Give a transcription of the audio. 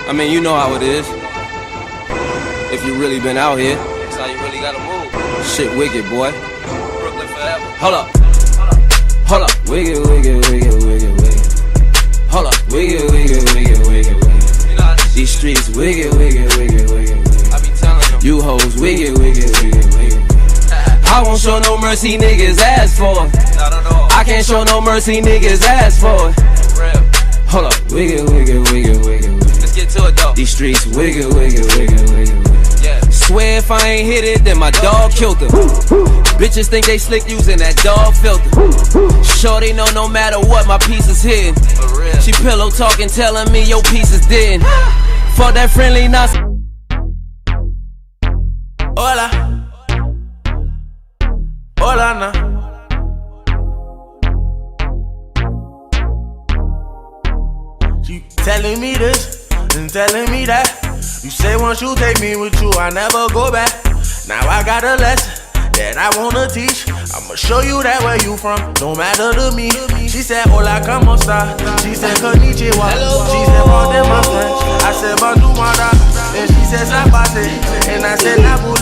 I mean, you know how it is. If you really been out here, that's how you really gotta move. Shit wicked, boy. Brooklyn forever. Hold up. Hold up. Wicked, wicked, wicked, wicked, wicked. Hold up. Wicked, wicked, wicked, wicked, wicked. You know these streets wicked, wicked, wicked, wicked, wicked. I be telling them. You hoes wicked, wicked, wicked, wicked. I won't show no mercy, niggas ask for it. Not at all. I can't show no mercy, niggas ask for it. Hold up. Wicked, wicked, wicked, wicked, wicked. Let's get to it though. These streets wicked, wicked, wicked, wicked, wicked. Yeah. Swear if I ain't hit it, then my dog killed him. Bitches think they slick using that dog filter. Sure they know no matter what, my piece is hidden. She pillow talking, telling me your piece is dead. For that friendly nonsense. Hola. Hola, nah. You telling me this and telling me that. You say once you take me with you, I never go back. Now I got a lesson that I wanna teach. I'ma show you that where you from, don't matter to me. She said, hola, como esta? She said, konnichiwa. She said, pardon my French. I said, bonjour, madame. And she said, zapate. And I said, nabu.